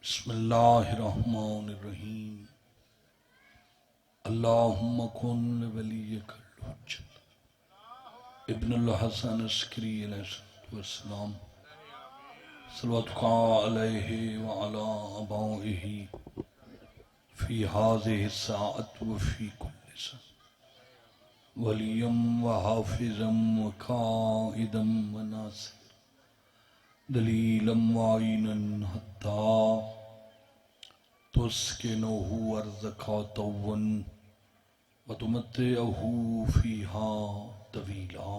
بسم اللہ الرحمن الرحیم اللہم کن ولیک الحجت ابن الحسن عسکری علیہ السلام صلواتک علیہ وعلا آبائہ فی هذه الساعة وفی کل ساعة ولیم وحافظا وقائدا وناصرا دلیلا وعینا حتی تسکنہ ارضک طوا وتمتعہ فیہا طویلا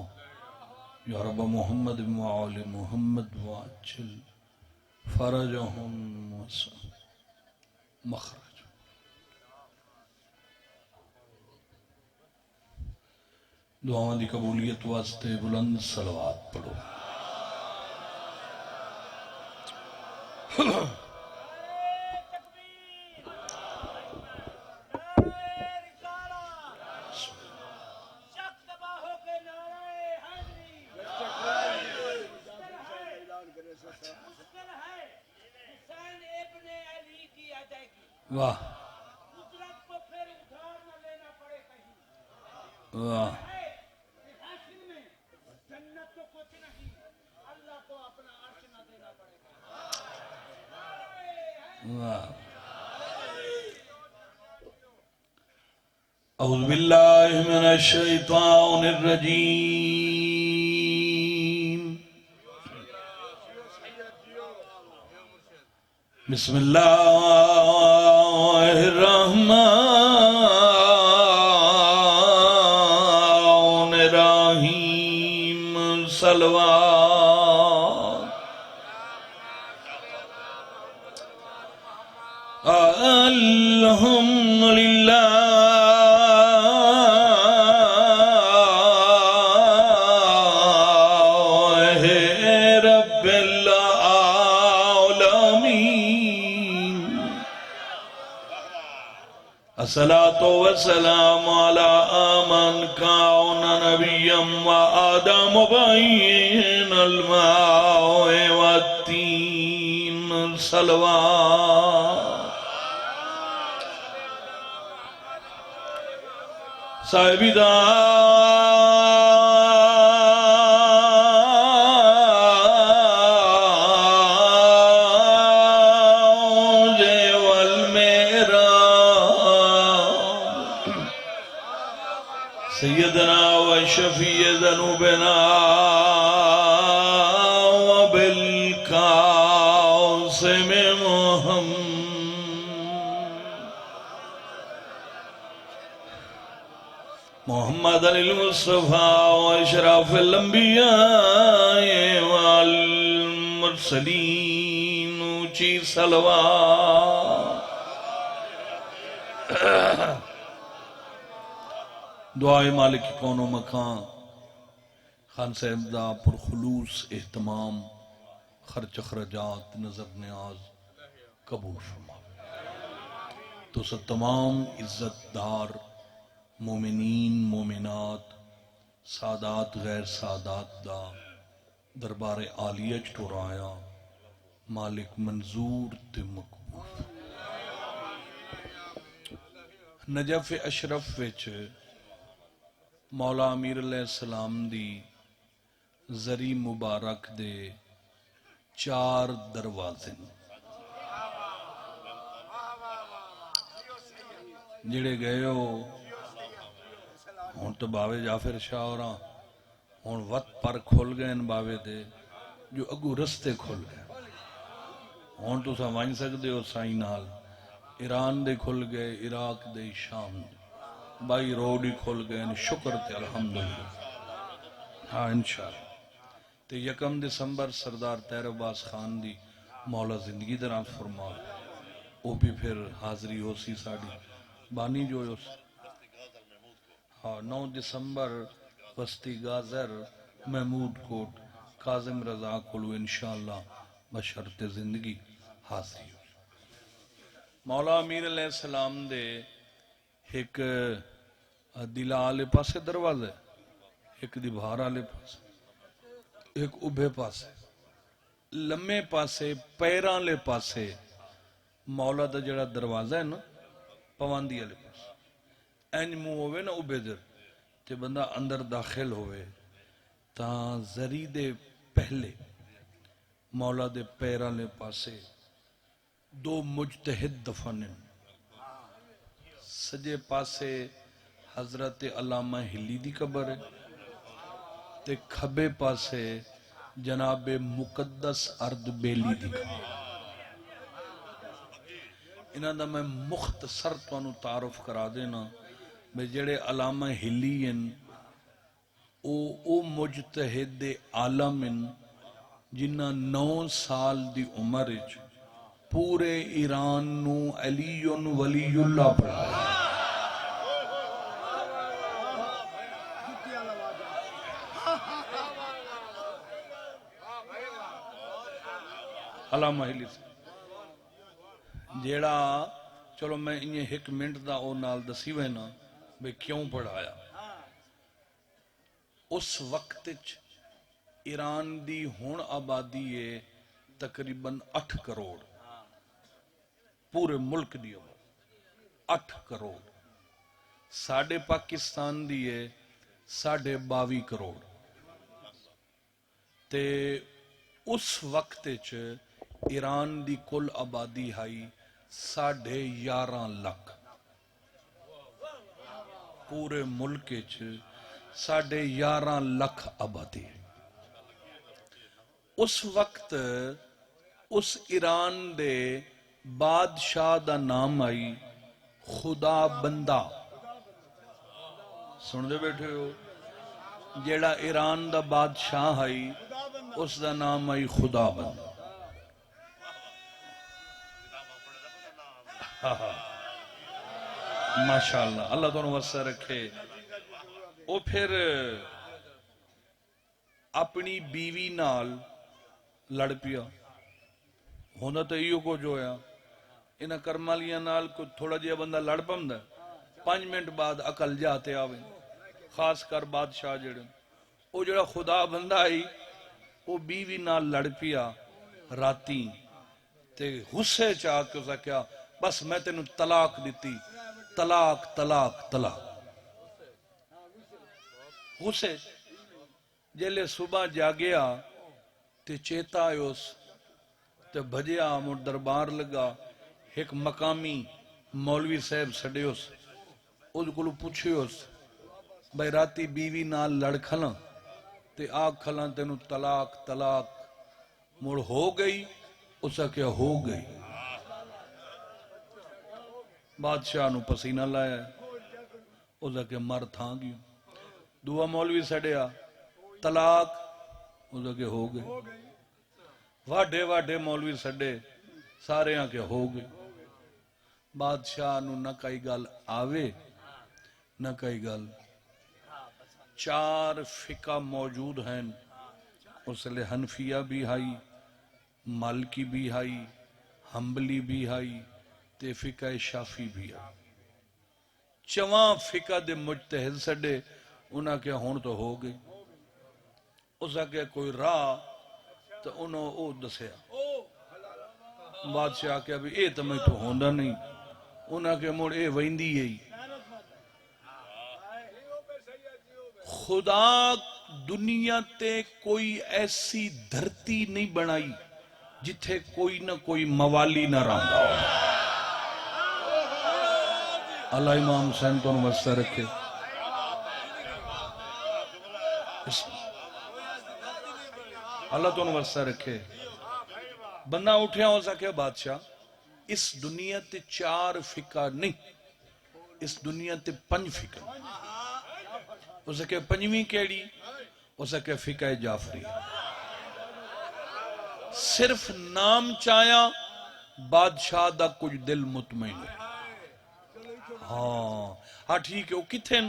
یا رب محمد وآل محمد وعجل فرجہم مخرج. دعاؤں دی قبولیت واسطے بلند صلوات پڑھو. واہ واہ اعوذ باللہ من الشیطان الرجیم بسم اللہ الرحمن الرحیم صلوات الحمدللہ الصلاة والسلام على من كان نبيا وآدم بين الماء والتين صلوات صاحب سیدنا و شفیع ذنوبنا و بالقاسم محمد المصطفیٰ و اشراف الانبیاء والمرسلین اونچی صلوات. دعائے مالک کون و مکان خان صاحب دا پرخلوص اہتمام خرچ اخراجات نظر نیاز قبول فرما. تو سب تمام عزت دار مومنین مومنات سادات غیر سادات دا دربار عالیہ چٹورایا مالک منظور تے مقبول. نجف اشرف وچ مولا امیر علیہ السلام دی زری مبارک دے 4 دروازے جڑے گئے ہو ہون تو باوے جعفر شاہ اور ہون وقت پر کھول گئے ان باوے دے جو اگو رستے کھول گئے ہون تو سمجھ سکتے ہو سائیں نال ایران دے کھل گئے عراق دے شام دے بائی روڈ ہی کھول گئے شکر تے الحمدللہ. ہاں انشاءاللہ تے 1 دسمبر سردار طاہر عباس خان دی مولا زندگی دراز فرما وہ بھی پھر حاضری ہو سی ساڑی بانی جو ہو سی. ہاں 9 دسمبر وسطی گازر محمود کوٹ کاظم رضا کلو انشاءاللہ بشرط زندگی حاضری ہو. مولا امیر علیہ السلام دے ایک دلہ آلے پاسے دروازہ ہے ایک دی بھار آلے پاسے ایک ابھے پاسے لمے پاسے پیران لے پاسے مولا دا جڑا دروازہ ہے نا پواندی والے پاس اینج منہ ہوئے نا اوبے در تے بندہ اندر داخل ہوئے تاں زری دے پہلے مولا دے پیران لے پاسے دو مجتہد دفن ہیں سجے پاسے حضرت علامہ ہلی دی قبر ہے تے کھبے پاسے جناب مقدس ارد بیلی دی قبر انہاں دا میں مختصر توانو تعارف کرا دینا میں جڑے علامہ ہلی ہیں او مجتہد عالم ہیں جنہ 9 سال دی عمر وچ پورے ایران نو علی ولی اللہ پڑھایا علامہ ہلی سے جیڑا چلو میں انہیں 1 منٹ دا او نال دسی وینا بے کیوں پڑھایا اس وقت ایران دی ہون آبادی ہے تقریباً 8 کروڑ پورے ملک دی آبادی 8 کروڑ ساڑھے پاکستان دی ہے 22.5 کروڑ تے اس وقت ایران دی کل آبادی ہائی 11.5 لاکھ پورے ملک 11.5 لاکھ آبادی اس وقت اس ایران دے بادشاہ دا نام آئی خدا بندہ سن دے بیٹھے ہو جیڑا ایران دا بادشاہ آئی اس دا نام آئی خدا بندہ ماشاءاللہ اللہ تمہیں وسع رکھے وہ پھر اپنی بیوی نال لڑ پیا ہونا تو ایو کو جو ہے انہاں کرمالیاں نال کو تھوڑا جیا بندہ لڑ پمدا 5 منٹ بعد عقل جاتے آویں خاص کر بادشاہ جڑے وہ جڑا خدا بندہ آئی وہ بیوی نال لڑ پیا راتی تے غصے چاہ کے اسا کیا بس میں تینوں طلاق دیتی طلاق طلاق طلاق غصے جلے صبح جاگیا تے چیتا آئیوس تے بھجیا مر دربار لگا ایک مقامی مولوی صاحب سڑیوس اس کو پوچھیوس بھائی راتی بیوی نال لڑ کھلاں تے آگ کھلاں تینوں طلاق طلاق مڑ ہو گئی اسا کیا ہو گئی بادشاہ نو پسینہ لایا اسا کیا مر تھاں گی دعا مولوی سڑیا طلاق اسا کیا ہو گئی واڈے واڈے مولوی سڑے سارے ہاں کیا ہو گئے بادشاہ نو نہ کئی گل آوے نہ کئی گل 4 فقہ موجود ہیں اس لئے حنفیہ بھی ہائی مالکی بھی ہائی حنبلی بھی ہائی تے فقہ شافی بھی ہائی 4 فقہ دے مجتہد سڑے انہاں کیا ہون تو ہو گئے اسا کیا کوئی راہ تو انہوں او دسیا بادشاہ کیا بھی اے تو میں تو ہوندہ نہیں انہاں کیا موڑ اے ویندی یہی خدا دنیا تے کوئی ایسی دھرتی نہیں بنائی جتھے کوئی نہ کوئی موالی نہ رہا اللہ امام حسین تو وسع رکھے اللہ تو وسع رکھے بندہ اٹھیا ہو سکے بادشاہ اس دنیا تے 4 فقہ نہیں اس دنیا تے 5 فقہ ہو سکے 5ویں کیڑی ہو سکے فقہ جعفری صرف نام چایا بادشاہ دا کچھ دل مطمئن ہے ہاں ٹھیک ہے وہ کتھیں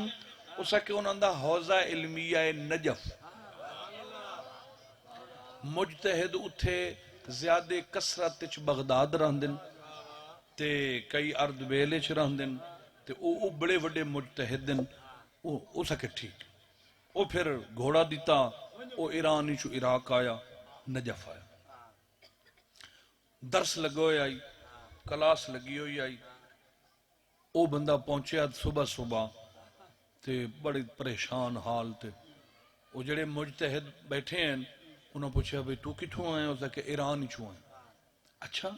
ہو سکے انہاں دا حوزہ علمیہ نجف مجتہد اتھے زیادہ کسرت چ بغداد رہندن تے کئی ارد بیلے چ رہندن تے او بڑے وڈے مجتہدن او سکے ٹھیک او پھر گھوڑا دیتا او ایرانی چو عراق آیا نجف آیا درس لگوئے آئی کلاس لگی ہوئی آئی وہ بندہ پہنچیا صبح صبح تے بڑی پریشان حال تے وہ جڑے مجتہد بیٹھے ہیں انہوں پوچھا بھئی تو کتھوں آئے اس کہ ایران چوں آئے اچھا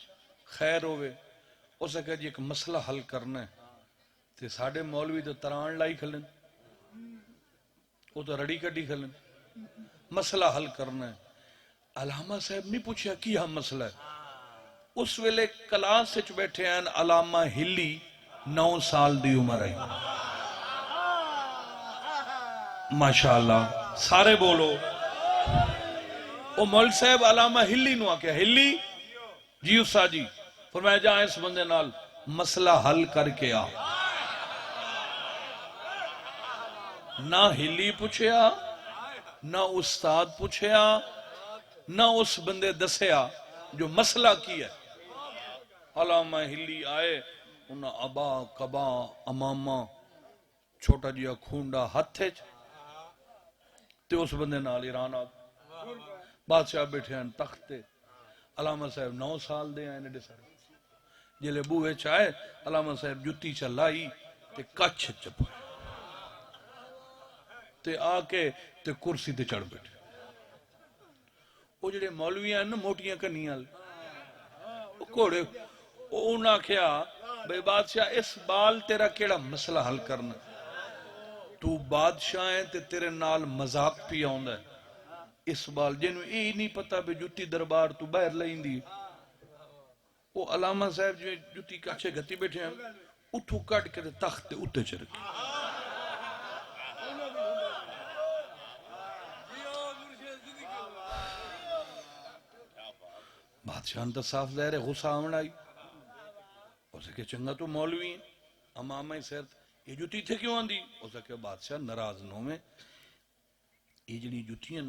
خیر ہوئے اس کہ جی ایک مسئلہ حل کرنا ہے تے ساڑھے مولوی تو تران لائی کھلیں وہ تو رڑی کٹی کھلیں مسئلہ حل کرنا ہے علامہ صاحب نہیں پوچھا کیا مسئلہ ہے اس ویلے کلاس سچ بیٹھے ہیں علامہ ہلی 9 سال دی عمر ہے ماشاءاللہ سارے بولو وہ مولوی صاحب علامہ ہلی نو آکیا ہلی جی اسا جی فرمایا جا اس بندے نال مسئلہ حل کر کے آ نہ ہلی پوچھیا نہ استاد پوچھیا نہ اس بندے دسیا جو مسئلہ کی ہے علامہ ہلی آئے انہاں ابا کبا امامہ چھوٹا جیا کھونڈا ہتھے تے اس بندے نال ایران آ بادشاہ بیٹھے ہیں تختے علامہ صاحب 9 سال دے آئے نے سارے جلے بوئے چاہے علامہ صاحب جتی چلائی تے کچھ چپ تے آ کے تے کرسی تے چڑھ بیٹھے وہ جڑے مولوی ہیں نا موٹیاں کنیاں وہ کوڑے انہاں کیا بے بادشاہ اس بال تیرا کیڑا مسئلہ حل کرنا تو بادشاہ ہے تے تیرے نال مذاق پی آؤندا ہے اس بال جنہوں یہ نہیں پتا بے جتی دربار تو باہر لائیں دی وہ علامہ صاحب جو جتی کچھے گھتی بیٹھے ہیں اٹھو کٹ کے تخت اٹھے چرکی بادشاہ انتا صاف ظاہر ہے غصہ آمن آئی اسے کہ چنگا تو مولوی ہیں امامہ سیرت یہ جتی تھے کیوں آن دی اسے کہ بادشاہ نراز نو میں یہ جنی جتیاں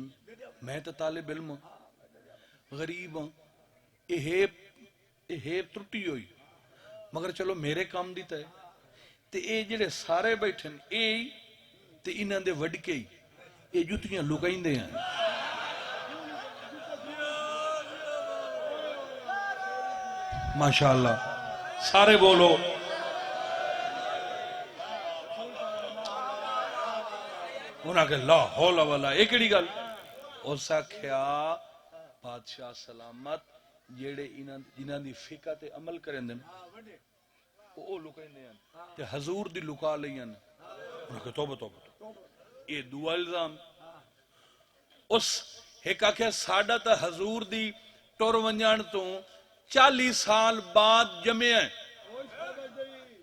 میں تا طالب علم غریب ہوں یہ ہیب ترٹی ہوئی مگر چلو میرے کام دیتا ہے تے اے جڑے سارے بیٹھن اے تے انہاں دے وڈکے یہ جتیاں لکائیں دے ہیں ماشاءاللہ سارے بولو انہاں کہ لا حول ولا ایک اڑی گل اسا کھیا بادشاہ سلامت جیڑے جنہاں دی فقہ تے عمل کریں دن وہ لکائیں دے ہیں تے حضور دی لکا لئی ہیں انہاں کہ توبہ یہ دو الزام اس ایک آکھیا ساڑھا تا حضور دی ٹور ونجان تو 40 سال بعد جمعے ہیں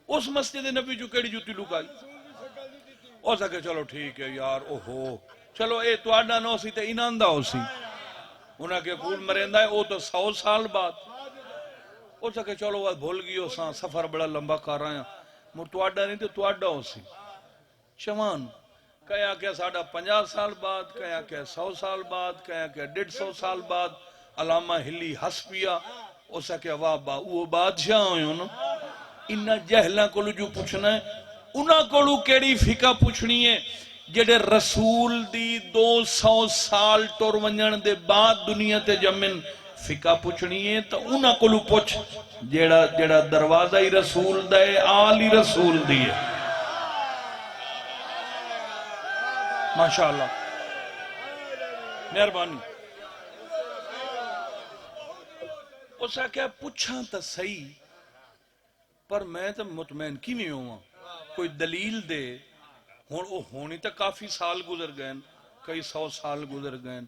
اس مسجد نبی جو کیڑی جوتی لکائی او سکے چلو ٹھیک ہے یار اوہو چلو اے تو آڈا نو سی تے اناندہ ہو سی انہاں کے قول مرندہ ہے او تو 100 سال بعد او سکے چلو وہ بھول گئی ہو ساں سفر بڑا لمبا کر رہے ہیں مر تو آڈا نہیں تو آڈا ہو سی شمان کہیا کہ ساڑھا 50 سال بعد کہیا کہ 100 سال بعد کہیا کہ 150 سال بعد علامہ ہلی ہس پیا او سکے واہ با وہ بادشاہ ہوئے نا انہا جہلہ کو جو پوچھنا ہے انہا کو کیڑی فقہ پوچھنی ہے جڑے رسول دی 200 سال ٹور ونجن دے بعد دنیا تے جمن فقہ پوچھنی ہے تو انہا کو پوچھ جڑا دروازہ ہی رسول دے آل ہی رسول دی ہے ماشاءاللہ مہربانی اسا کیا پوچھاں تا صحیح پر میں تو مطمئن کی نہیں ہوں کوئی دلیل دے ہونی تو کافی سال گزر گئے کئی 100 سال گزر گئے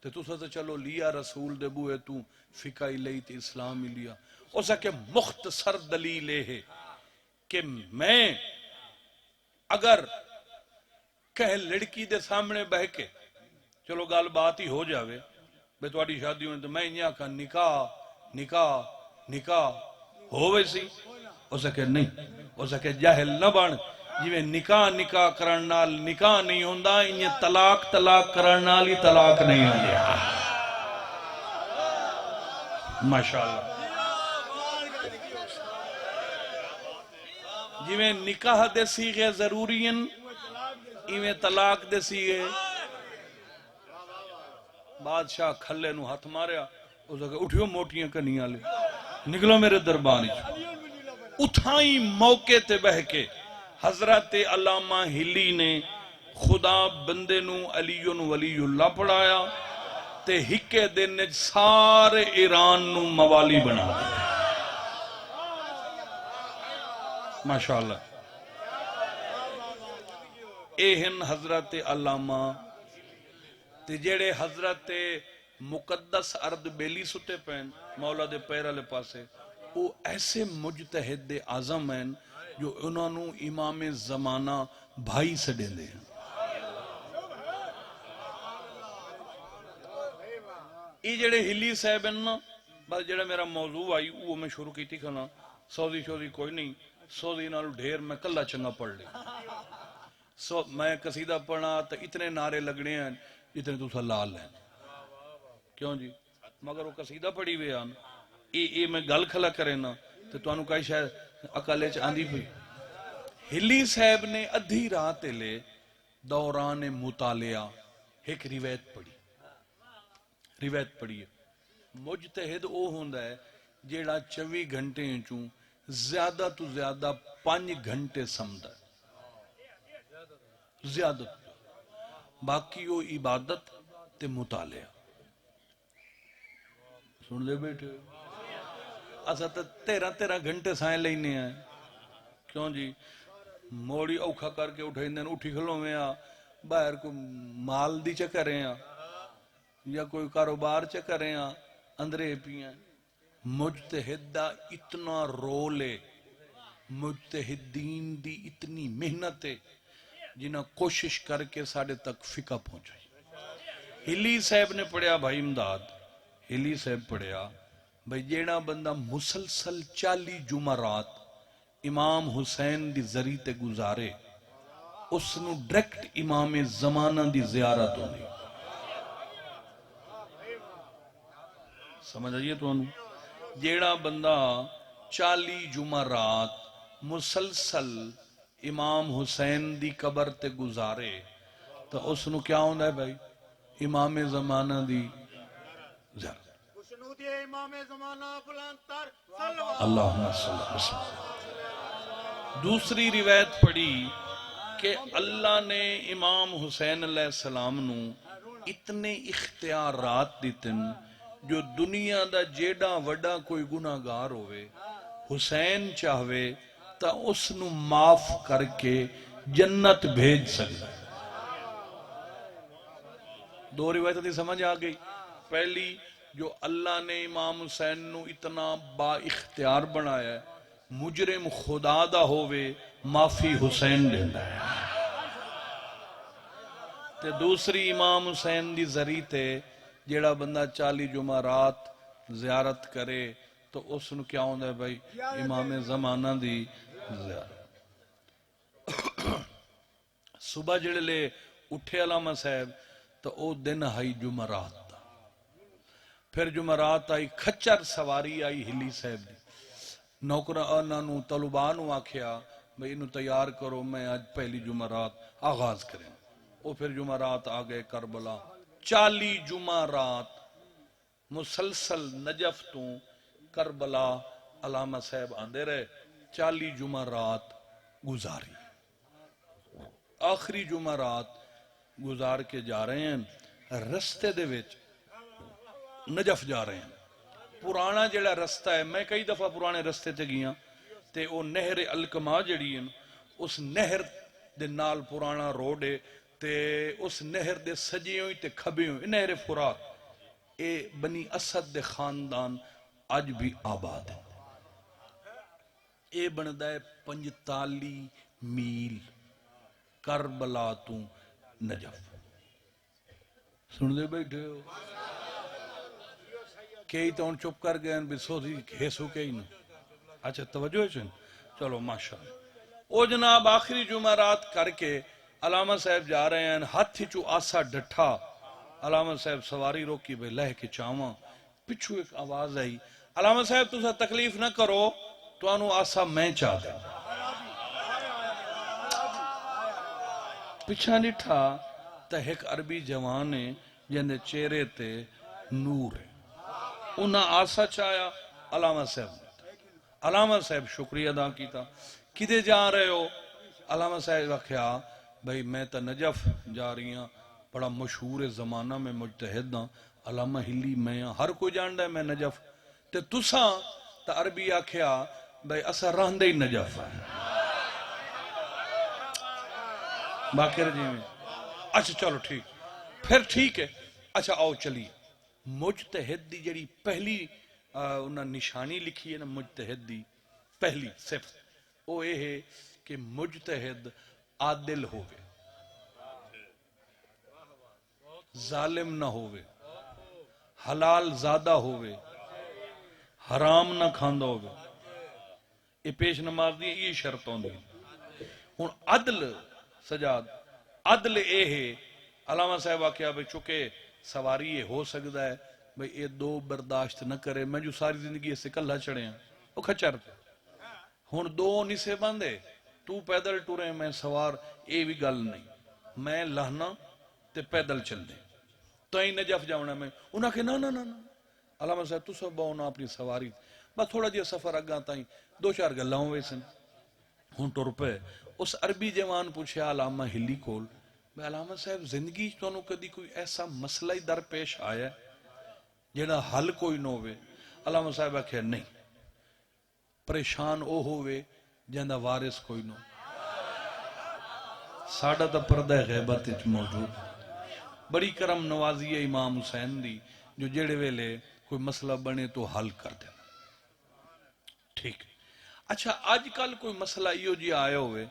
تو سا چلو لیا رسول دے بوئے تو فقہ ہی لئی تے اسلام ہی لیا اسا کہ مختصر دلیل ہے کہ میں اگر کہیں لڑکی دے سامنے بہ کے چلو گال بات ہی ہو جاوے بے تواڈی شادی ہونے تو میں انہاں کا نکاح ہوئے سی اسا کہ نہیں اسا کہ جاہل نہ بن جویں نکاح کرنال نکاح نہیں ہوندا انہیں طلاق کرنال ہی طلاق نہیں ہوندی ماشاءاللہ جویں نکاح دے سیغے ضروری ہیں ایویں طلاق دے سیغے بادشاہ کھلے نو ہاتھ ماریا اسا کہ اٹھیو موٹیاں کنیاں لے نکلو میرے دربار اتھائی موقع تے بہ کے حضرت علامہ ہلی نے خدا بندے نو علی ولی اللہ پڑھایا تے ہکے دن سارے ایران نو موالی بنا دیا ماشاءاللہ اے ہن حضرت علامہ تے جیڑے حضرت مقدس ارد بیلی ستے پین مولا دے پیر والے پاسے وہ ایسے مجتہد اعظم ہیں جو انہوں نے امام زمانہ بھائی سے دے دے ہیں یہ جڑے ہلی صاحب ہیں نا بس جڑا میرا موضوع آئی وہ میں شروع کی تھی کھنا سعودی کوئی نہیں سعودی نالو ڈھیر میں کلا چنگا پڑھ لی میں قصیدہ پڑھنا تو اتنے نعرے لگنے ہیں جتنے تو سلال ہیں کیوں جی مگر وہ قصیدہ پڑھی ہوئے آن اے میں گل کھلا کرے نا تو انہوں کہا شاید اکالے چاندی پئی ہلی صاحب نے ادھی رات لے دوران مطالعہ ایک روایت پڑھی ہے مجتہد او ہوندا ہے جیڑا 24 گھنٹے چوں زیادہ تو زیادہ 5 گھنٹے سمدا ہے زیادہ باقی وہ عبادت تے مطالعہ سن لے بیٹھے اسا تے 13 گھنٹے سائیں لینے ہیں کیوں جی موڑی اوکھا کر کے اٹھائیں اٹھی کھلویں آ باہر کو مال دی چکریں آ یا کوئی کاروبار چکریں آ اندرے پیاں مجتہد دا اتنا رول ہے مجتہدین دی اتنی محنت ہے جنہاں کوشش کر کے ساڑھے تک فقہ پہنچائی ہلی صاحب نے پڑھیا بھائی امداد ہلی صاحب پڑھیا بھائی جیڑا بندہ مسلسل 40 جمعرات امام حسین دی ذریعے تے گزارے اس نو ڈریکٹ امام زمانہ دی زیارت ہونی سمجھ آئیے تو انہوں جیڑا بندہ 40 جمعرات مسلسل امام حسین دی قبر تے گزارے تو اس نو کیا ہوندہ ہے بھائی امام زمانہ دی زیارت اللہم صلی اللہ علیہ وسلم دوسری روایت پڑھی کہ اللہ نے امام حسین علیہ السلام نو اتنے اختیارات دیتن جو دنیا دا جیڑا وڈا کوئی گناہگار ہوئے حسین چاہوے تا اس نو معاف کر کے جنت بھیج سکتا ہے دو روایتیں دی سمجھ آگئی پہلی جو اللہ نے امام حسین نو اتنا با اختیار بنایا ہے مجرم خدا دا ہووے معافی حسین دینا ہے تے دوسری امام حسین دی ذریعے تے جیڑا بندہ 40 جمعرات زیارت کرے تو اس نو کیا ہوندہ ہے بھائی امام زمانہ دی زیارت صبح جڑے لے اٹھے علامہ صاحب تو او دن آئی جمعرات دا پھر جمعرات آئی کھچر سواری آئی ہلی صاحب دی نوکرانوں طلبانوں آکھیا بھئی انہوں تیار کرو میں آج پہلی جمعرات آغاز کریں او پھر جمعرات آگئے کربلا 40 جمعرات مسلسل نجف تو کربلا علامہ صاحب آندے رہے 40 جمعرات گزاری آخری جمعرات گزار کے جا رہے ہیں رستے دے وچ نجف جا رہے ہیں پرانا جڑا رستہ ہے میں کئی دفعہ پرانے رستے تے گیا تے او نہر الکما جڑی ہے اس نہر دے نال پرانا روڈ ہے تے اس نہر دے سجے ہوئی تے کھبے ہوئی نہر فرات اے بنی اسد دے خاندان آج بھی آباد ہے اے بندہ ہے 45 میل کربلا تو نجف سن دے بیٹھے ہو کئی تو ان چپ کر گئے بھی سوزی کھیسو کئی نو اچھا توجہ ہے چلو ماشاءاللہ او جناب آخری جمعرات کر کے علامہ صاحب جا رہے ہیں ہاتھ چو آسا ڈٹھا علامہ صاحب سواری روکی بے لہ کے چاواں پچھو ایک آواز آئی علامہ صاحب تو سا تکلیف نہ کرو تو انو آسا میں چاہ دیں پچھا نٹھا تا ایک عربی جوانے جنہیں چہرے تے نور ہے انہاں آسا چاہیا علامہ صاحب علامہ صاحب شکریہ ادا کیتا کدے جا رہے ہو علامہ صاحب آخیا بھائی میں تا نجف جا رہی ہوں بڑا مشہور زمانہ میں مجتہد ہاں علامہ ہلی میں ہاں ہر کوئی جاندا ہے میں نجف تے تساں تا عربی آخیا بھائی اسا رہندے ہی نجف ہے باقر جی میں اچھا چلو ٹھیک پھر ٹھیک ہے اچھا آؤ چلیے مجتہد دی جڑی پہلی انہاں نشانی لکھی ہے نا مجتہد دی پہلی صفت وہ یہ ہے کہ مجتہد عادل ہوئے ظالم نہ ہوئے حلال زیادہ ہوئے حرام نہ کھاندہ ہوئے یہ پیش نماز دی یہ شرط ہوندی ہن عدل سجاد عدل اے ہے علامہ صاحب آکھیا بھئی چکے سواری یہ ہو سکتا ہے بھئی یہ دو برداشت نہ کرے میں جو ساری زندگی اسے کلہ چڑھے ہیں وہ کھچر پہ ہن دو نسے بندے تو پیدل ٹورے میں سوار اے بھی گل نہیں میں لہنا تے پیدل چل دے تو ہی نجف جاؤنا میں انہاں کہ نا علامہ صاحب تو سب باؤنا اپنی سواری بس تھوڑا جیا سفر اگاں تائیں دو چار گلاں ہوئے سن ہن ٹر پہ اس عربی جوان پوچھا علامہ ہلی کول میں علامہ صاحب زندگی تو کدی کوئی ایسا مسئلہ ہی درپیش آیا ہے جڑا حل کوئی نہ ہوئے علامہ صاحب آخیا نہیں پریشان او ہوئے جہاں وارث کوئی نہ ساڑھا تا پردہ غیبت اچ موجود بڑی کرم نوازی ہے امام حسین دی جو جڑے ویلے کوئی مسئلہ بنے تو حل کر دینا ٹھیک اچھا آج کل کوئی مسئلہ ایو جی آیا ہوئے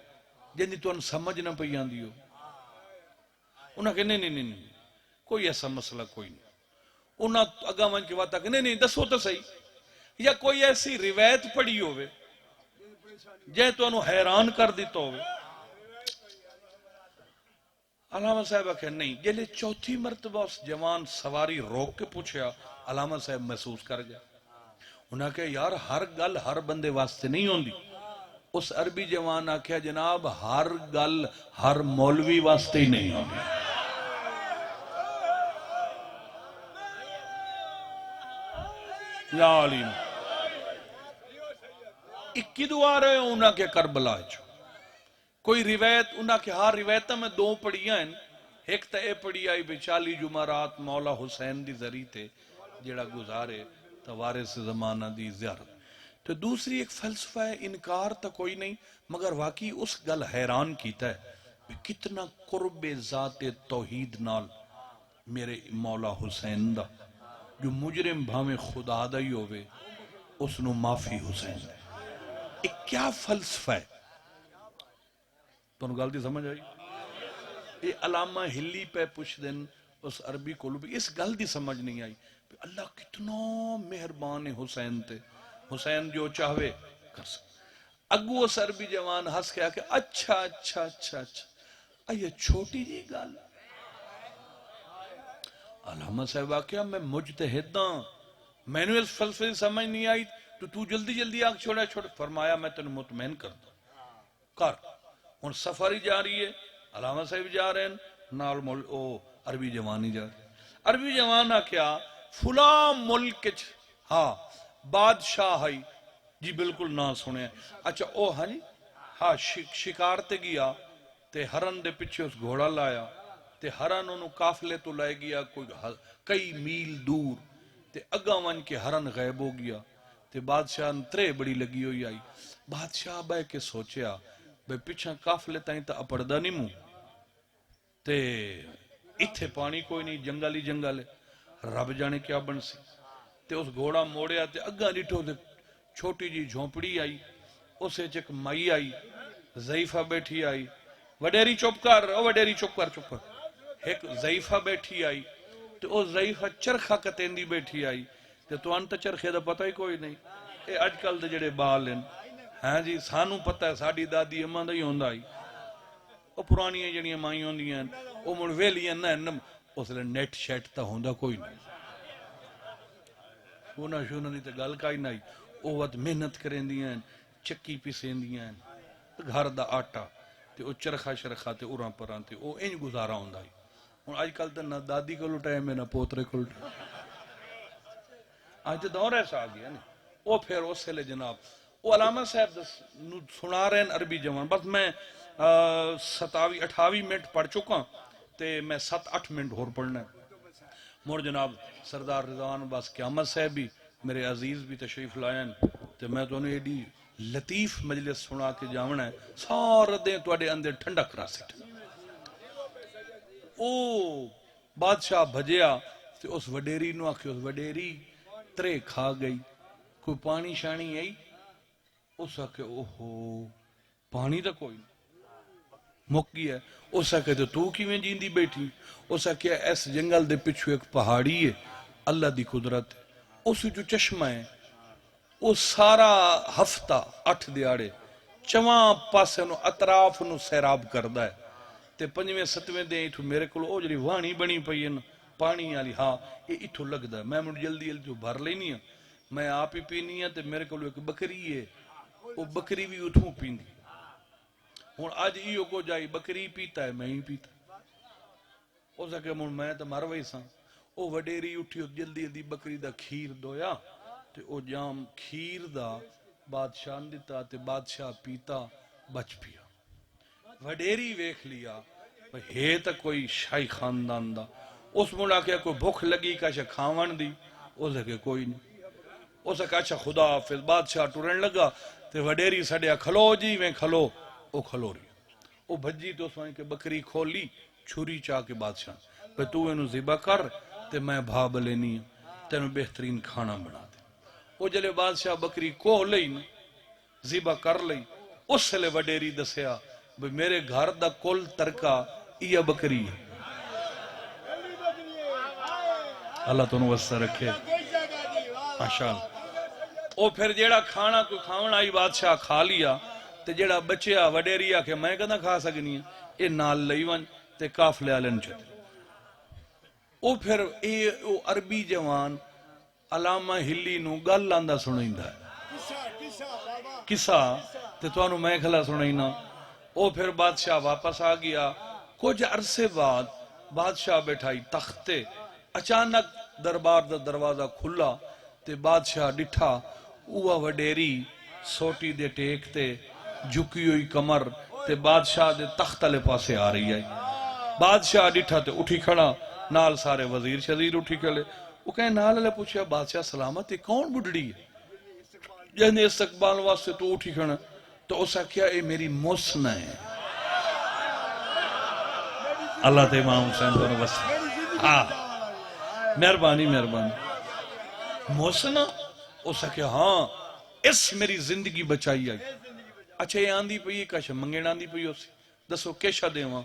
جن تو ان سمجھ نہ پہ آندی ہو انہاں کہ نہیں کوئی ایسا مسئلہ کوئی نہیں انہاں اگاں من کے بات کہ نہیں دسو تو صحیح یا کوئی ایسی روایت پڑی ہوئے جے تو انہوں حیران کر دیتا ہوئے علامہ صاحب کہ نہیں جلے چوتھی مرتبہ اس جوان سواری روک کے پوچھا علامہ صاحب محسوس کر گیا انہاں کہ یار ہر گل ہر بندے واسطے نہیں ہوندی اس عربی جوان آکھیا جناب ہر گل ہر مولوی واسطے ہی نہیں ہوندی یا علیم اکی دعا رہے ہوں انہاں کے کربلا چھو کوئی روایت انہاں کے ہاں روایتہ میں دو پڑھیاں ہیں ایک تا اے پڑھی آئی بچالی جمعرات مولا حسین دی ذریع تے جڑا گزارے توارث زمانہ دی زیارت تو دوسری ایک فلسفہ ہے انکار تا کوئی نہیں مگر واقعی اس گل حیران کیتا ہے کہ کتنا قرب ذات توحید نال میرے مولا حسین دا جو مجرم بھامے خدا دا ہی ہوئے اس نو معافی حسین دے ایک کیا فلسفہ ہے تو انہوں گلتی سمجھ آئی یہ علامہ ہلی پہ پوچھ دن اس عربی کو بھی اس گل دی سمجھ نہیں آئی اللہ کتنا مہربان حسین تے حسین جو چاہوے کر سکتے اگو اس عربی جوان ہس کے آکے اچھا یہ چھوٹی جی گل علامہ صاحب آکیا میں مجتہد ہاں میں نے اس فلسفے سمجھ نہیں آئی تو جلدی آنکھ چھوڑا فرمایا میں تنہیں مطمئن کر دوں کر ہن سفر ہی جا رہی ہے علامہ صاحب جا رہے ہیں نال عربی جوانی جا رہے ہیں عربی جوان کیا فلاں ملک ہاں بادشاہ ہے جی بالکل نہ سنے اچھا او ہاں جی ہاں شکار تے گیا تے ہرن دے پیچھے اس گھوڑا لایا تے ہرن انہوں کافلے تو لائے گیا کوئی کئی میل دور تے اگاں ون کے ہرن غیب ہو گیا تے بادشاہ ترے بڑی لگی ہوئی آئی بادشاہ بے کے سوچیا بے پیچھا کافلے تائیں تا اپڑدا نہیں موں تے اتھے پانی کوئی نہیں جنگل ہی جنگل ہے رب جانے کیا بن سی تے اس گھوڑا موڑیا تے اگاں ڈٹھو تے چھوٹی جی جھونپڑی آئی اسے چک مائی آئی ضعیفہ بیٹھی آئی وڈیری چپ کر ایک ضعیفہ بیٹھی آئی تو او ضعیفہ چرخہ کتیندی بیٹھی آئی تے تو انت چرخے دا پتہ ہی کوئی نہیں اے اج کل دے جڑے بال ہیں ہاں جی سانو پتہ ہے ساڑی دادی اماں دا ہی ہوندا آئی او پرانی جڑیاں مائی ہوندیاں او مڑ ویلیاں نہ اس لئے نیٹ شیٹ تا ہوندا کوئی نہیں شونا نہیں تے گل کائی نہیں او وقت محنت کریں دیاں چکی پیسیں دیاں گھر دا آٹا تے او چرخا شرخا تے اوراں پران تے او انج گزارا ہوندا ہے ہن اج کل تے نہ دادی کو لٹائے میں نہ پوترے کو لٹائے آج تے دور ایسا آ گیا نا وہ پھر اس لئے جناب وہ علامہ صاحب سنا رہے ہیں عربی جوان بس میں 27-28 منٹ پڑھ چکا تے میں 7-8 منٹ اور پڑھنا ہے مور جناب سردار رضوان عباس قیامت صاحب بھی میرے عزیز بھی تشریف لائیں تے میں تو انہیں ایڈی لطیف مجلس سنا کے جاونا ہے سارا دیں تو اڈے اندر ٹھنڈا کرا سکتے او بادشاہ بھجیا تے اس وڈیری نو آکھے اس وڈیری ترے کھا گئی کوئی پانی شانی آئی اس آکھے اوہو پانی تا کوئی مک گیا اس آکھے تو کی میں جیندی بیٹھی اس آکھے ایس جنگل دے پچھو ایک پہاڑی ہے اللہ دی قدرت ہے اس جو چشمہ ہے وہ سارا ہفتہ 8 دیاڑے چواں پاسے نو اطراف نو سیراب کردہ ہے تے 5ویں 7ویں دیں اتھو میرے کو او جڑی وانی بنی پئی ہے پانی آلی ہاں یہ اتھو لگ دا ہے میں مجھے جلدی تو بھر لینی ہے میں آپ ہی پینی ہے تے میرے کو ایک بکری ہے وہ بکری بھی اتھو پین دی ہون آج ایو کو جائی بکری پیتا ہے میں ہی پیتا او سکے میں تو مروئی ساں او وڈیری اٹھی جلدی جلدی بکری دا کھیر دویا تے او جام کھیر دا بادشاہ دیتا تے بادشاہ پیتا بچ پیا وڈیری ویکھ لیا ہے تا کوئی شاہی خاندان دا اس مڑا کیا کوئی بھوک لگی کاشا کھاون دی او سکے کوئی نہیں او سکے اچھا خدا حافظ بادشاہ ٹورن لگا تے وڈیری سڑیا کھلو جی میں کھلو او کھلو رہی او بھجی تو سوائیں کہ بکری کھولی چھری چاہ کے بادشاہ پہ تو انہوں ذبح کر تے میں بھاب لینی تینوں بہترین کھانا بنا دے او جلے بادشاہ بکری کوہ لئی ذبح کر لئی اس سے لے وڈیری دسیا بھئی میرے گھر دا کل ترکا یہ بکری ہے اللہ تو نوستہ رکھے ماشاءاللہ او پھر جیڑا کھانا کوئی کھاون آئی بادشاہ کھا لیا تے جیڑا بچیا وڈیریا کہ میں کہنا کھا سکنی ہے اے نال لئی ون تے کافلے آلن چھتے او پھر اے او عربی جوان علامہ ہلی نو گل لاندہ سنائیں دا ہے کسا تے تو انو میں کھلا سنائیں نا او پھر بادشاہ واپس آ گیا کچھ عرصے بعد بادشاہ بیٹھائی تختے اچانک دربار دا دروازہ کھلا تے بادشاہ ڈٹھا اوہ وڈیری سوٹی دے ٹیک تے جھکی ہوئی کمر تے بادشاہ دے تخت لے پاسے آ رہی ہے بادشاہ ڈٹھا تے اٹھی کھڑا نال سارے وزیر شزیر اٹھی کھڑے وہ کہیں نال لے پوچھا بادشاہ سلامت یہ کون بڑھڑی ہے جہنے استقبال واسطے تو اٹھی کھڑا تو اسا کیا اے میری موسن ہے اللہ تے امام حسین دونوں بس ہاں مہربانی مہربانی موسنا اسا کیا ہاں اس میری زندگی بچائی آئی اچھا یہ آندھی پئی کاشا منگین آندھی پئی ہو سی دسو کیشا دے وہاں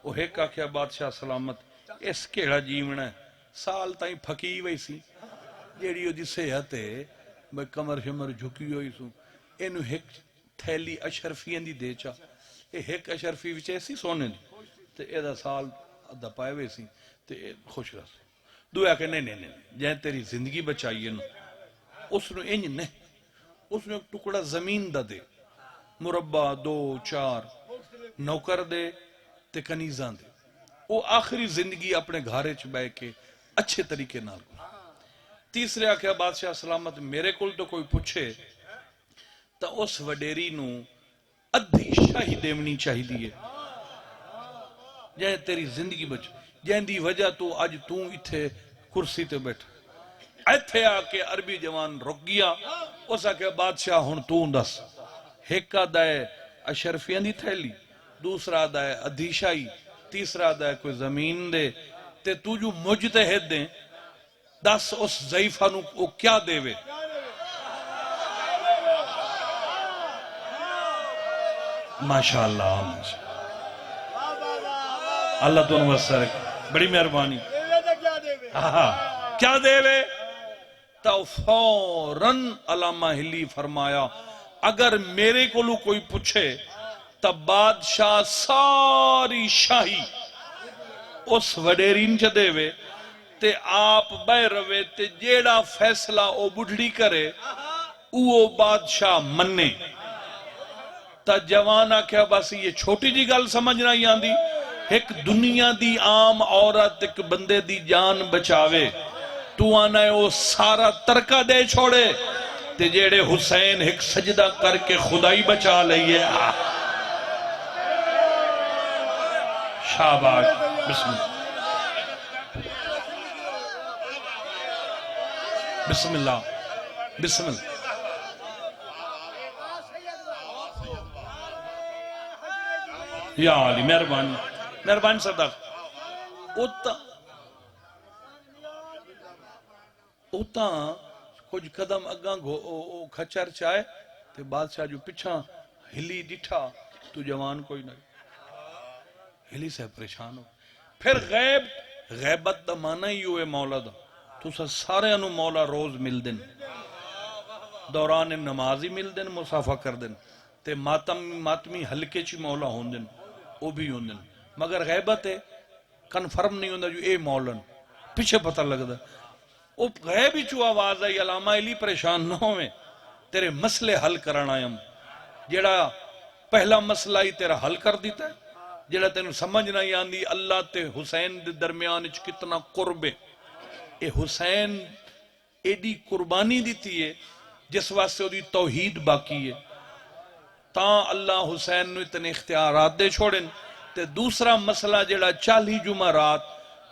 وہ ایک آکھیا بادشاہ سلامت اس کیڑا جیونا ہے سال تائیں پھکی وئی سی جیڑی ہو دی صحت ہے میں کمر شمر جھکی ہوئی سوں اینو ایک تھیلی اشرفی دی دے چا ایک اشرفی وچ ایسی سونے دی تے ایدہ سال ادھا پائے وے سی تے خوش رہ سی دعا کہ نہیں جہاں تیری زندگی بچائیے نا اس نے انج نہیں اس نے ایک ٹکڑا زمین دا دے مربع 2-4 نوکر دے تے کنیزاں دے وہ آخری زندگی اپنے گھارے چ بے کے اچھے طریقے نال کو تیسرے آکھیا بادشاہ سلامت میرے کل تو کوئی پوچھے تا اس وڈیری نو ادھی شاہی دیونی چاہی دیئے جہاں تیری زندگی بچ جہاں دی وجہ تو آج تو اتھے کرسی تے بیٹھا ایتھے آکے عربی جوان رک گیا اس آکے بادشاہ ہن تو دس ایک دائے اشرفیاں دی تھیلی دوسرا دائے ادھیشائی تیسرا دائے کوئی زمین دے تے تو جو مجتہد دیں دس اس ضعیفہ نو وہ کیا دے وے ماشاءاللہ اللہ تو نوستہ رکھے بڑی مہربانی کیا دے وے تو فوراً علامہ ہلی فرمایا اگر میرے کو کوئی پوچھے تب بادشاہ ساری شاہی اس وڈیرین چ دے وے تے آپ بے روے تے جیڑا فیصلہ او بڑھڑی کرے او بادشاہ مننے تا جوانا کیا بس یہ چھوٹی جی گل سمجھنا ہی آندی ایک دنیا دی عام عورت ایک بندے دی جان بچاوے تو آنا ہے وہ سارا ترکہ دے چھوڑے تے جیڑے حسین ایک سجدہ کر کے خدائی بچا لئیے. شاباش. بسم اللہ بسم اللہ بسم اللہ. یا علی مہربانی مہربانی سردار. اوتاں کچھ قدم اگاں کھچر چائے تے بادشاہ جو پچھاں ہلی ڈٹھا تو جوان کوئی نہیں ہلی سے پریشان ہو. پھر غیبت دا مانا ہی ہوئے مولا دا. تو سارے انو مولا روز مل دن دوران نمازی مل دن مسافہ کر دن تے ماتمی ہلکے چی مولا ہون دن او بھی ہون دن. مگر غیبت ہے کنفرم نہیں ہوندہ جو اے مولن پیچھے پتہ لگ دا. او غیب ہی چو آواز آئی علامہ علی پریشان نہ ہوئے تیرے مسئلے حل کرانا ہم. جیڑا پہلا مسئلہ ہی تیرا حل کر دیتا ہے. جیڑا تینوں سمجھ نہیں آندی اللہ تے حسین دے درمیان اچ کتنا قرب ہے. اے حسین ایڈی قربانی دیتی ہے جس واسطے دی توحید باقی ہے. تاں اللہ حسین نو اتنے اختیارات دے چھوڑن. تے دوسرا مسئلہ جیڑا 40 جمعرات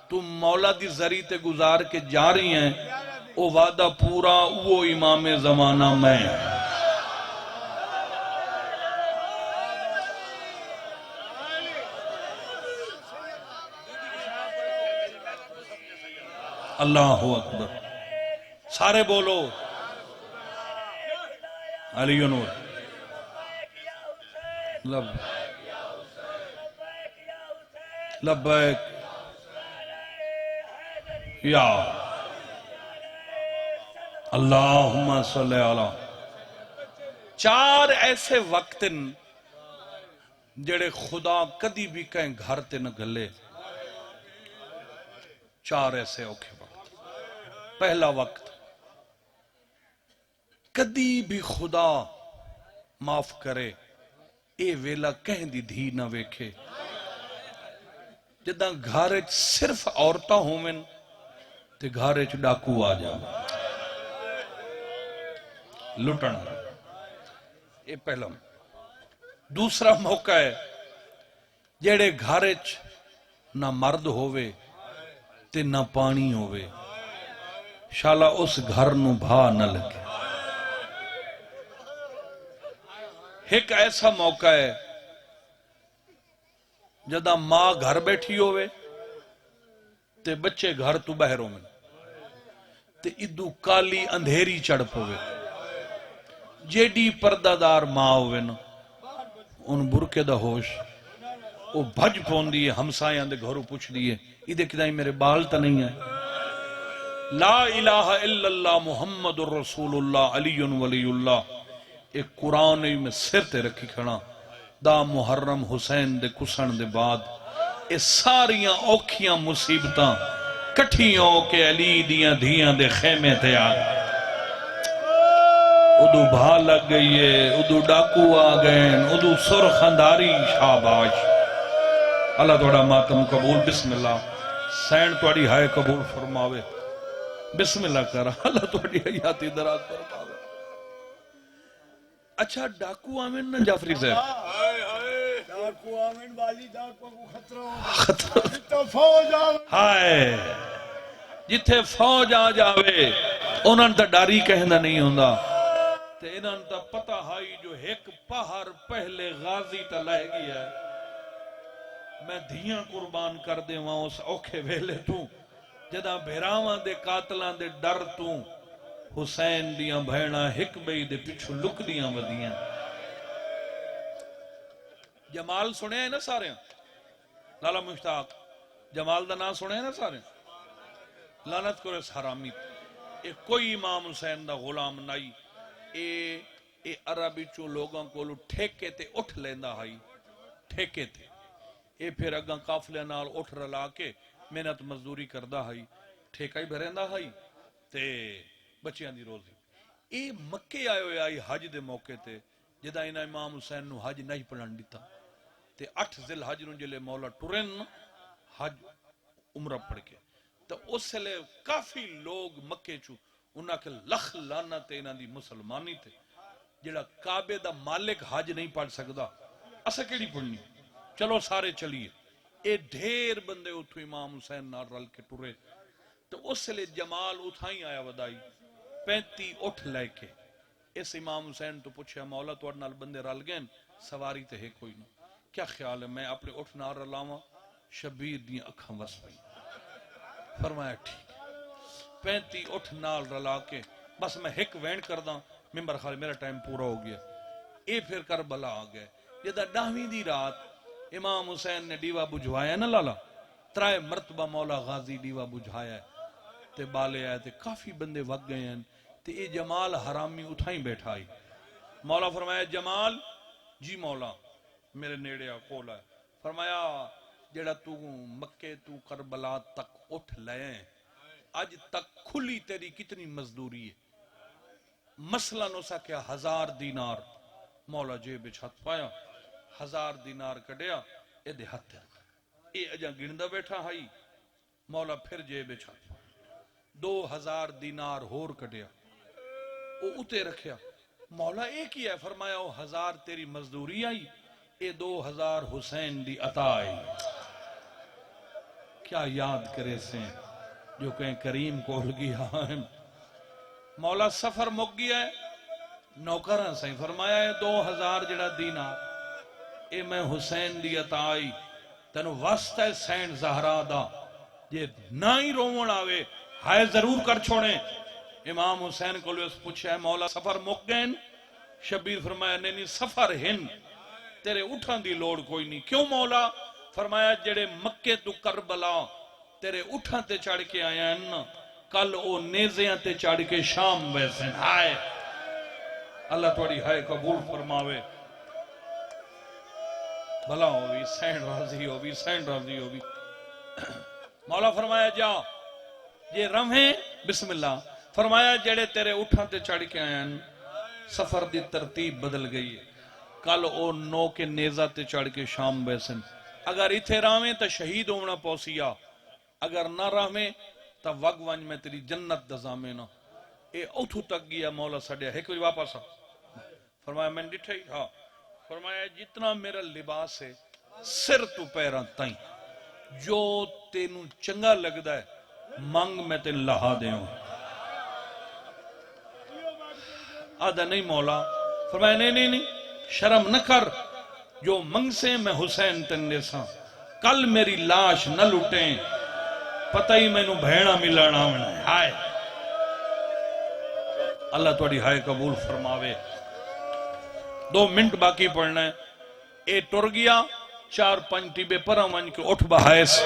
تم مولا دی ذریعے تے گزار کے جا رہی ہیں او وعدہ پورا وہ امام زمانہ میں. اللہ اکبر. سارے بولو علی نور. لبیک یا اللہم صلی اللہ. 4 ایسے وقت جڑے خدا کدی بھی کہیں گھر تے نہ گلے. 4 ایسے اوکھے وقت. پہلا وقت کدی بھی خدا معاف کرے اے ویلا کہیں دی دھی نہ ویکھے جدہ گھارے صرف عورتہ ہومن تے گھارے ڈاکو آ جا لٹن. اے پہلا. دوسرا موقع ہے جیڑے گھارے نہ مرد ہووے تے نہ پانی ہووے شالا اس گھر نو بھا نہ لگے. ایک ایسا موقع ہے جدہ ماں گھر بیٹھی ہوئے تے بچے گھر تو باہر ہوئے تے ادو کالی اندھیری چڑھ پوے. جیڈی پردہ دار ماں ہوئے نا ان برکے دا ہوش وہ بھج پون دیئے ہمسایاں دے گھروں پوچھ دیئے ادھے کدائیں میرے بال تا نہیں ہے. لا الہ الا اللہ محمد الرسول اللہ علی ولی اللہ. ایک قرآن میں سر تے رکھی کھڑا دا محرم حسین دے کسن دے بعد اے ساریاں اوکھیاں مصیبتاں کٹھیوں کے علی دیاں دھیاں دے خیمے تے آ ادو بھا لگ گئی ہے ادو ڈاکو آ گئے ادو سرخ انداری. شاباش. اللہ توڑا ماتم قبول. بسم اللہ. سین توڑی ہائے قبول فرماوے. بسم اللہ کرا. اللہ توڑی حیاتی دراز فرماوے. اچھا ڈاکو آمین نا جعفری صاحب ڈاکو آمین والی ڈاکو کو خطرہ جتھے فوج آوے ہائے جتھے فوج آ جاوے انہاں تا ڈاری کہنا نہیں ہوندا تے انہاں تا پتہ ہائی جو ایک پہر پہلے غازی تا لہ گیا ہے میں دھیاں قربان کر دے وہاں اس اوکھے ویلے تو جدہ بھیراواں دے قاتلاں دے ڈر تو حسین دیاں بھیڑاں ہک بئی دے پچھو لک دیاں ودیاں. جمال سنے ہیں نا سارے لالا مشتاق جمال دا نام سنے ہیں نا سارے. لعنت کرو اس حرامی اے کوئی امام حسین دا غلام نائی. اے عربی چو لوگاں کو لو ٹھیکے تے اٹھ لیندہ ہائی ٹھیکے تے اے پھر اگاں قافلے نال اٹھ رلا کے محنت مزدوری کردہ ہائی ٹھیکہ ہی بھریندہ ہائی تے بچیاں دی روزی. اے مکے آئے ہوئے آئی حج دے موقع تے جدہ انہا امام حسین نو حج نہیں پڑھن دیتا تے 8 ذل حج نو جلے مولا ٹرین حج عمرہ پڑھ کے تو اس لئے کافی لوگ مکے چو انہاں کہ لکھ لعنت انہاں دی مسلمانی تے، جڑا کعبے دا مالک حج نہیں پڑھ سکدا، اسا کیڑی پڑھنی؟ چلو سارے چلیے۔ اے ڈھیر بندے اتھو امام حسین نال رل کے ٹرے، تو اس لئے جمال اتھائی آیا ودائی 35 اٹھ لے کے اس امام حسین تو پوچھا مولا تو نال بندے رل گئے سواری تے ہے کوئی نہ، کیا خیال ہے میں اپنے اٹھ نال رلاواں؟ شبیر دی اکھاں وس پئی، فرمایا ٹھیک 35 اٹھ نال رلا کے بس میں ہک وینڈ کرداں، ممبر خالی میرا ٹائم پورا ہو گیا۔ اے پھر کربلا آ گئے، جدہ 10ویں دی رات امام حسین نے ڈیوہ بجھوایا نا لالا، 3 مرتبہ مولا غازی ڈیوہ بجھایا ہے تے بالے آئے تے کافی بندے وگ گئے ہیں تے اے جمال حرامی اٹھائیں بیٹھا آئی۔ مولا فرمایا جمال، جی مولا میرے نیڑے کول ہے، فرمایا جڑا تو مکے تو کربلا تک اٹھ لئے اج تک کھلی تیری کتنی مزدوری ہے؟ مسئلہ نو سا کیا 1000 دینار۔ مولا جیب ہاتھ پایا 1000 دینار کڈیا، اے دے ہاتھ اے اجا گندا بیٹھا ہائی۔ مولا پھر جیب ہاتھ پایا 2000 دینار ہور کڈیا، او اتے رکھیا۔ مولا ایک ہی ہے، فرمایا او 1000 تیری مزدوری آئی، اے 2000 حسین دی عطا آئی۔ کیا یاد کرے سے جو کہیں کریم کو گیا ہے۔ مولا سفر مک گیا ہے، نوکران سے فرمایا ہے 2000 جڑا دینار اے میں حسین دی عطا آئی، تینو واسطہ ہے سین زہرا دا، یہ نہ ہی رومن آوے ہائے ضرور کر چھوڑیں۔ امام حسین کو لئے اس پوچھا ہے مولا سفر مک گئے؟ شبیر فرمایا نہیں سفر ہن، تیرے اٹھان دی لوڑ کوئی نہیں۔ کیوں مولا؟ فرمایا جڑے مکے تو کربلا تیرے اٹھان تے چڑھ کے آیا ہیں، کل او نیزیاں تے چڑھ کے شام ویسے ہائے۔ اللہ توڑی ہائے قبول فرماوے، بھلا ہوئی سین راضی ہوئی، سین راضی ہوئی۔ مولا فرمایا جا یہ رمہیں بسم اللہ، فرمایا جڑے تیرے اٹھان تے چڑھ کے آیا ہیں سفر دی ترتیب بدل گئی ہے، کل او 9 کے نیزہ تے چڑھ کے شام بیسن، اگر اتھے راہیں تا شہید ہونا پوسیا، اگر نہ راہیں تا وگ ونج میں تیری جنت دزامینا۔ اے اتھو تک گیا مولا سڑیا ہے کوئی واپس آ، فرمایا میں ڈٹھا ہی ہاں، فرمایا جتنا میرا لباس ہے سر تو پیران تائیں، جو تینوں چنگا لگدا ہے مانگ میں تین لہا دے ہوں۔ آدھا نہیں مولا، فرمایا نہیں شرم نہ کر، جو منگ سے میں حسین تن دیساں، کل میری لاش نہ لٹیں، پتہ ہی میں نو بھیڑا ملانا ہونا ہے۔ ہائے اللہ توڑی ہائے قبول فرماوے۔ 2 منٹ باقی پڑھنا ہے۔ اے ٹر گیا 4-5 ٹیبے پرہ ون کے اٹھ بہائے سے،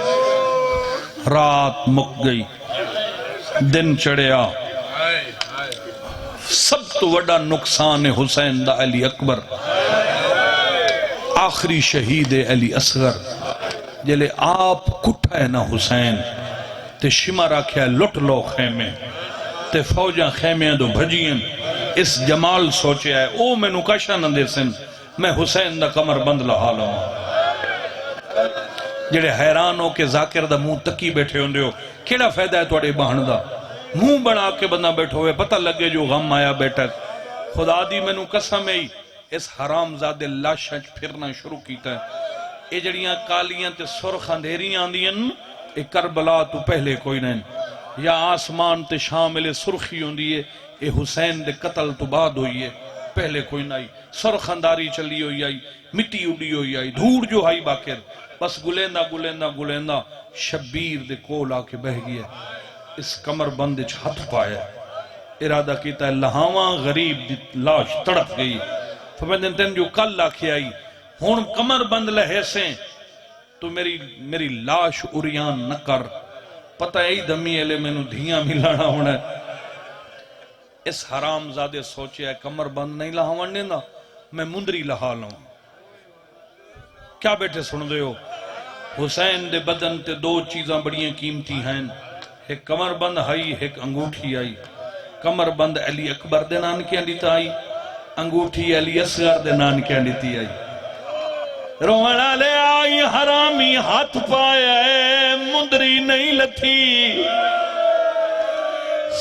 رات مک گئی، دن چڑھیا۔ سب تو وڈا نقصان حسین دا علی اکبر، آخری شہید علی اصغر، جلے آپ کٹھا ہے نا حسین تے شمع رکھیا لٹ لو خیمے تے فوجاں خیمیاں دو بھجین، اس جمال سوچے آئے او میں نکاشا نہ دے سن، میں حسین دا کمر بند لہا لوں۔ جڑے حیران ہو کہ ذاکر دا منہ تکی بیٹھے ہوندے ہو، کیڑا فائدہ ہے توڑے بہن دا؟ منہ بنا کے بندہ بیٹھو ہوئے پتہ لگے جو غم آیا بیٹھا۔ خدا دی میں نو قسم ہے اس حرام زادے لاشاں پھرنا شروع کیتا ہے۔ اے جڑیاں کالیاں تے سرخ اندھیریاں آندیاں، اے کربلا تو پہلے کوئی نہیں، یا آسمان تے شامل سرخی ہوندی ہے، اے حسین دے قتل تو بعد ہوئی ہے، پہلے کوئی نہیں۔ سرخ انداری چلی ہوئی آئی، مٹی اڑی ہوئی آئی، دھوڑ جو آئی باکر، بس گلیندہ شبیر دے کول آ کے بہ گیا، اس کمر بند وچ ہاتھ پایا، ارادہ کیتا ہے لہاواں غریب دی لاش تڑپ گئی، فرمائیں تین جو کل لاکھے آئی ہون کمر بند لہے سے تو میری لاش اریان نہ کر، پتہ ای دمی ایلے میں نو دھیاں ملانا ہونا ہے۔ اس حرام زادے سوچے ہے کمر بند نہیں لہاوان دینا، میں مندری لہا لوں۔ کیا بیٹھے سن دے ہو؟ حسین دے بدن تے 2 چیزاں بڑیاں قیمتی ہیں، ایک کمر بند آئی، ایک انگوٹھی آئی۔ کمر بند علی اکبر دے نان کیا دیتا آئی، انگوٹھی علی اصغر دے نان کیا دیتی آئی۔ رونا لے آئی حرامی ہاتھ پایا ہے، مندری نہیں لتھی،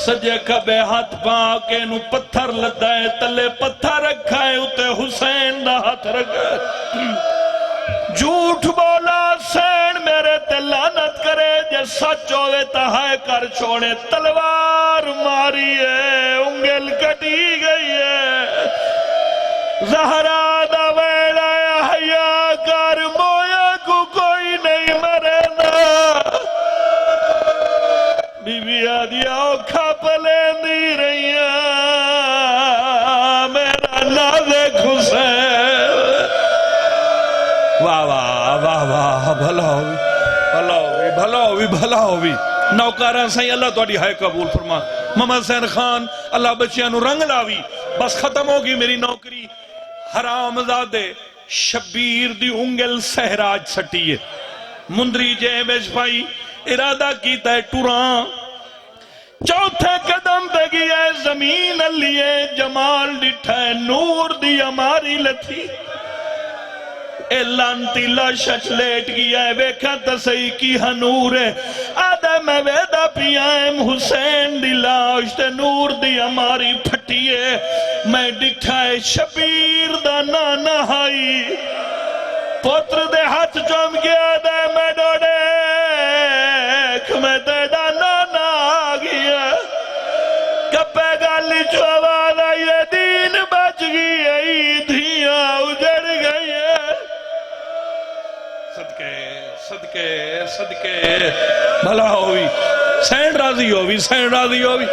سجے کبے ہاتھ پا کے نو پتھر لدائے تلے پتھر رکھا ہے اتے حسین دا ہاتھ رکھا ہے جھوٹ بولا حسین میرے تے لعنت کرے جے سچ ہوئے تہائے کر چھوڑے تلوار ماری ہے انگل کٹی گئی ہے زہرا دا ویڑا حیا کر مویا کو کوئی نہیں مرے نا بی بی آدیا اوکھا پلے دی رہیا میرا نازک حسین واہ واہ واہ واہ بھلا ہوئی بھلا ہوئی بھلا ہوئی بھلا ہوئی نوکارہ سائیں اللہ تو اڈی ہائے قبول فرما محمد حسین خان اللہ بچیانو رنگ لاوی بس ختم ہوگی میری نوکری حرام زادے شبیر دی انگل سہراج سٹیے مندری جے بیچ پائی ارادہ کیتا ہے ٹوران چوتھے قدم پہ گیا ہے زمین لیے جمال ڈٹھا ہے نور دی ہماری لتھی اے لانتی لاشچ لیٹ گیا ہے بیکھا تسئی کی ہنور ہے آدھے میں ویدہ پیائم حسین دی لاش تے نور دی ہماری پھٹیے میں ڈٹھائے شبیر دا نانا ہائی پتر دے ہاتھ چوم گیا دے میں ڈوڑے میں تیڑا نانا آگیا کپے گالی چوالا یہ دین بچ گئی دھیاں اجڑ گئی صدقے صدقے صدقے بھلا ہوئی سین راضی ہوئی سین راضی ہوئی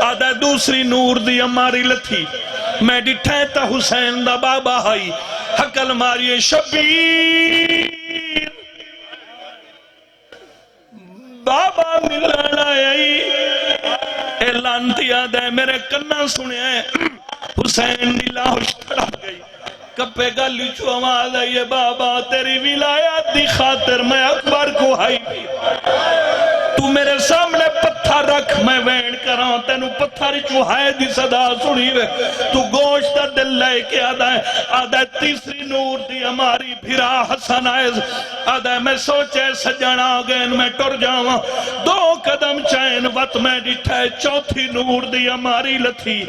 آدھا دوسری نور دی ہماری لتھی میں ڈٹھے تا حسین دا بابا ہائی حقل ماری شبیر بابا ملنا آئی اے لانتی آدھے میرے کنہ سنے ہیں حسین دی لاش کھڑا گئی کپے گالی چو آواز آئیے بابا تیری ولایت دی خاطر میں اکبر کو ہائی بھی تو میرے سامنے پتھر رکھ میں وین کراں تینو پتھر چوہائے دی صدا سنی وے تو گوشت دل لے کے آدھا تیسری نور دی ہماری بھرا حسن آئیز آدھا میں سوچے سجن آگین میں ٹر جاواں دو قدم چین وط میں ڈٹھے چوتھی نور دی ہماری لتھی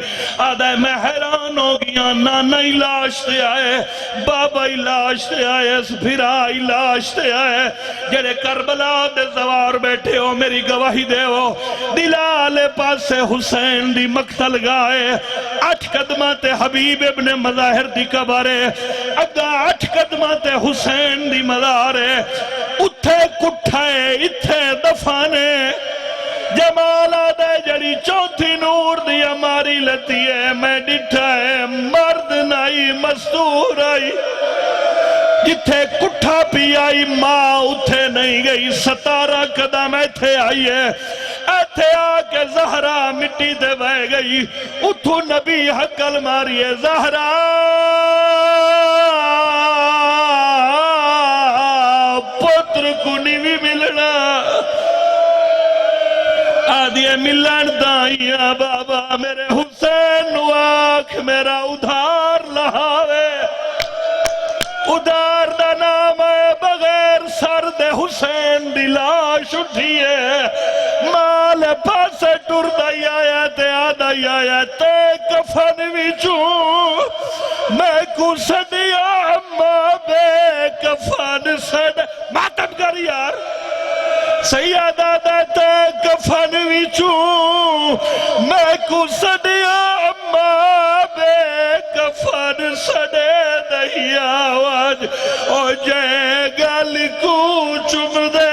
آدھا میں حیران ہو گیا نانا علاش تے آئے بابا علاش تے آئے بھرا علاش تے آئے جڑے کربلا دے زوار بیٹھے ہو میری گواہی دے ہو دلالے پاسے حسین دی مقتل گائے 8 قدمہ تے حبیب ابن مظاہر دی قبرے اگا 8 قدمہ تے حسین دی مزارے اتھے کٹھائے اتھے دفانے جمالہ دے جڑی چوتھی نور دی ہماری لتی ہے میں ڈٹھائے مرد نائی مستور آئی جتھے کٹھا پی آئی ماں اتھے نہیں گئی 17 قدم ایتھے آئی ہے ایتھے آکے زہرا مٹی دے بہ گئی اتھو نبی حقل ماری ہے زہرا پتر کو نیوی ملنا آدھیے ملن دائیاں بابا میرے حسین نواک میرا ادھار لہاوے ادھار دا نام ہے بغیر سرد حسین دی لاش اٹھیے مال پاسے ٹر دائی آیا تے آدھائی آیا تے کفن وچوں میں کو سڈیا اما بے کفن سڈ ماتم کر یار سیادہ تے کفن وچوں میں کو سڈیا اما بے کفن سڈے دہی آواز او جے گل کو چم دے